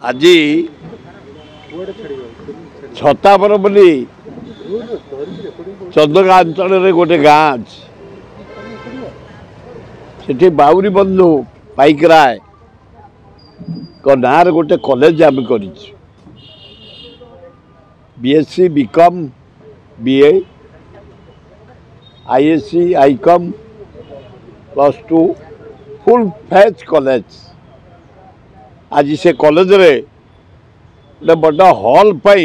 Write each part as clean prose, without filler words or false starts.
आज छतापर बोली चंदगा अंचल गोटे गाँ अच्छी बाउरी बंधु पाइकराय ना गोटे कॉलेज आम कर BSc BCom BA ISc ICom +2 full phase college आज से कॉलेज रे बड़ हॉल पाई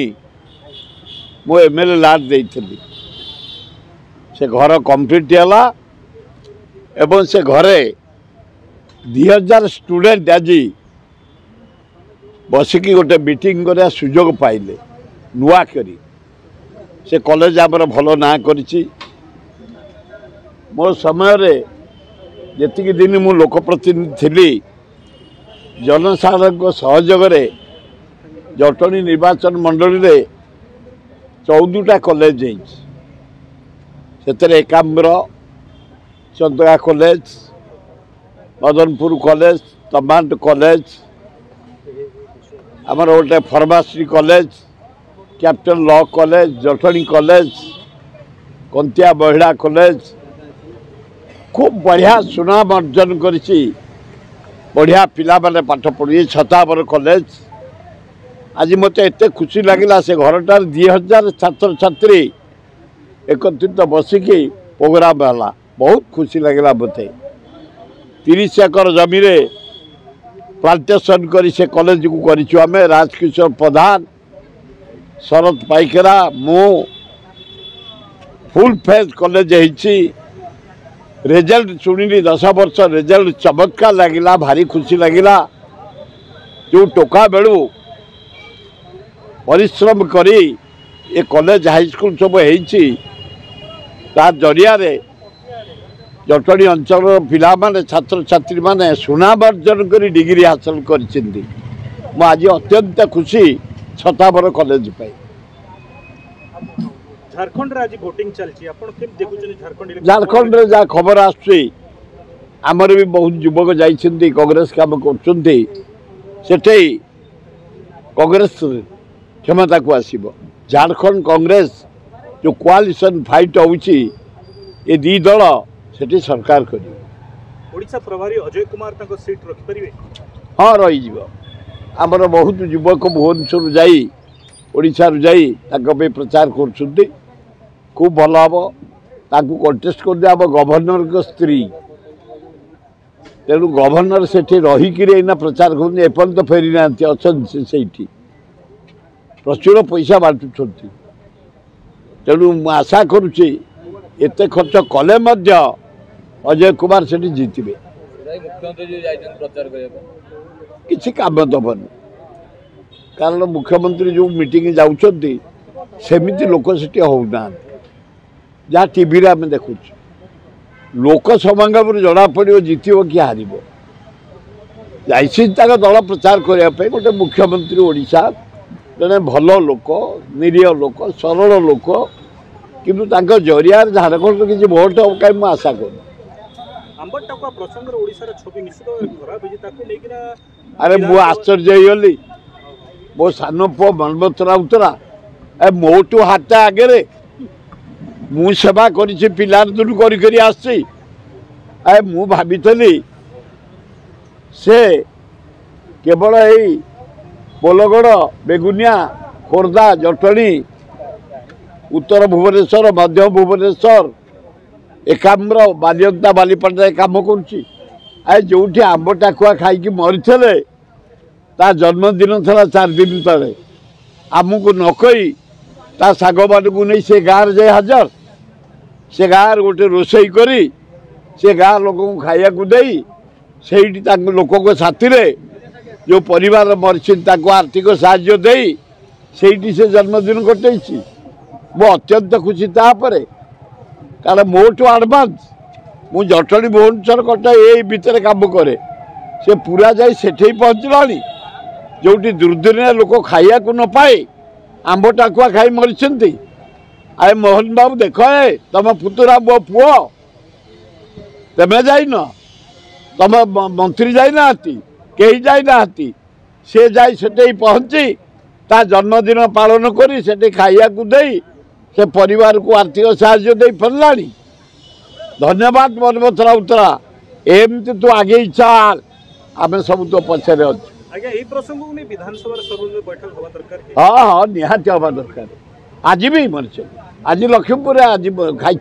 मो एमएलए लाट देइथली से घर कंप्लीट है एवं से घरे 2000 स्टूडेंट आज बसिकी गोटे मीटिंग कर सुजोग पाइले नुआ करी से कॉलेज आमर भल ना करिछि मो समय रे जेतिकी दिन मु लोकप्रतिनिधि थी जनसाधारण सहयोग जटणी निर्वाचन मंडली रे 14टा कॉलेज से Ekamra Chandaka college Madanpur college Tamando college आमर गोटे pharmacy college capital law college Jatni college Kantia महिला कॉलेज खूब बढ़िया सुनाम अर्जन करिछि बढ़िया पिला माने पाठ पढ़ी छतावर कॉलेज आज मत एत खुशी लगिला से घरटार 2000 छात्र छात्री एकत्रित बसिकी प्रोग्राम है बहुत खुशी लगिला मते 30 एकर जमी प्लांटेशन करी से कॉलेज को करिछु आमे राजकिशोर प्रधान शरद पाइकरा मो फुल फेज कॉलेज है रिजल्ट शुणिली 10 वर्ष रिजल्ट चमत्कार लगिला भारी खुशी लगिला जो टोका बेलू परिश्रम करी ए कॉलेज हाईस्कूल सब जरिया जटणी अंचल पिला माने छात्र छात्री माने सुनाम अर्जन कर डिग्री हासिल कर आज अत्यंत खुशी छतावर कॉलेज पाई झारखंड रे आज वोटिंग चलची आपण केम देखुछन झारखंड रे जा खबर आछी आमर भी बहुत युवक जाइछन्ती कांग्रेस काम करछन्ती सेठे कांग्रेस क्षमता को आसीबो झारखंड कांग्रेस जो कोआलिशन फाइट होउची ए दी दल सेठी सरकार करी ओडिसा प्रभारी अजय कुमार तक सीट रखि परिबे हां रही जीवो आमर बहुत युवक भुवनेश्वर जाई ओडिसा रु जाई ताको पे प्रचार करछन्ती खूब भल हम कंटेस्ट कर दिया गवर्नर को स्त्री तेणु गवर्नर से रहीकि प्रचार कर फेरी ना अच्छा से प्रचुर पैसा बांटुंट तेणु आशा करुच्ची एत खर्च कले अजय कुमार से जीतबे किसी काम दबन कारण मुख्यमंत्री जो मीटिंग जाउछन्ती सेमिति लोक से होना जहाँ टीवी आम देखु लोक समागम जना पड़ो जीतब कि हार जा दल प्रचार करने गोटे मुख्यमंत्री ओडिशा जड़े भल लोक निरीह लोक सरल लोक किंतु जरिया झारखंड किसी भोट कहीं मुझे आशा कर अरे मु आश्चर्य होगली मो सान पु मनमत राउतरा मोटू हाथ आगे मु सेवा करी पिला दूर करी आसी मु भावी से केवल यही बोलगड़ बेगुनिया खोर्धा जटणी उत्तर भुवनेश्वर मध्य भुवनेश्वर एकाम्र बालियंता बालीपाटा कम करुँची आंब टाकुआ खाई मरी ता जन्मदिन था 4 दिन तले आमको नकई ता साग मानू नहीं से गाँव जाए हाजर से गाँव गोटे रोसई करी से गाँ लोक खाया से लोक साथी जो परिवार मरी आर्थिक साहाय्य से जन्मदिन कटे मो अत्यंत खुशी तापर कारण मोटू आडभांस मु जटणी भुवनेश्वर कटा ये भितर काम करे से पूरा जाए सेठे पहुँचला जो दुर्दिन लोक खाया न पाए आंब टाकुआ खाई मरी आए मोहन बाबू देख तुम पुतुरा मो पुओ तमें जाइन तुम मंत्री जाना कहीं जाना सी जाई से पहुँची ता जन्मदिन पालन करी से खाइया से परिवार को आर्थिक साहाय्य दे पारा धन्यवाद बलभद्र राउतरा एमती तू आगे चल आम सब तो पछरे अच्छे आज्ञा यही प्रसंग को नहीं विधानसभा सर्वदलीय बैठक हवा दरकार हाँ हाँ निहाती हवा दरकार आज भी मरछ आज लक्ष्मीपुर आज खाई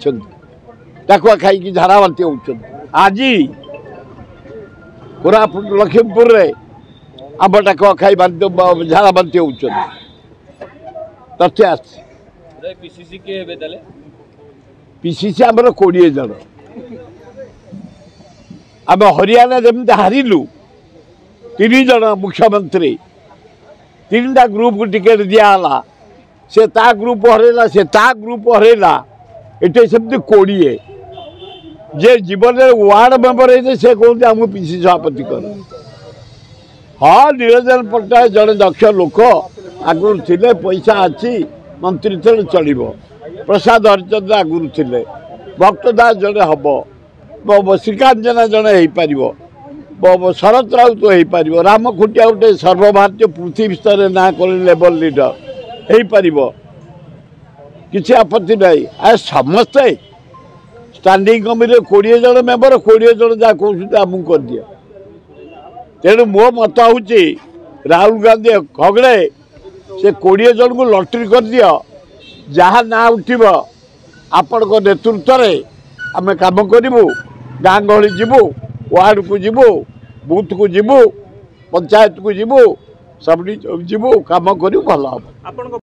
टाकुआ खाई झाड़ा बांति हो आज कोरापुट लक्ष्मीपुर आम टाकुआ खाई झाड़ा बांति हो तथ्य पीसीसी आमर 20 जन आम हरियाणा जमी हारिलु 3 जन मुख्यमंत्री 3टा ग्रुप को टिकेट दिहला से ता ग्रुप हरैला से ता ग्रुप हरैला ये सेमती 20 जे जीवन में वार्ड मेंबर है से कहते आम पीसीसी सभापति कर हाँ निरंजन पट्टनायक जड़े दक्ष लोक आगुरी थे पैसा अच्छी मंत्री थे चलो प्रसाद हरिचंद्र आगुरी थे भक्त दास जड़े हम श्रीकांत जेना जड़े हो शरत राउत हो राम खुंटिया गोटे सर्वभारतीय पृथ्वी स्तर ना कर लेवल लीडर हो पार किसी आपत्ति नहीं आ समस्ते स्टैंडिंग कमिटी 20 जन मेंबर 20 जन जहाँ कहते आमको कर दिया तेणु मो मत हूँ राहुल गांधी खगड़े से 20 जन को लटरी कर दियो जहाँ ना उठब आपण नेतृत्व में आम कम करूँ गाँ गहली जीवु वार्ड को जीवु बूथ को जीवु पंचायत को जीवु सब जीवु कम करूँ भल हम।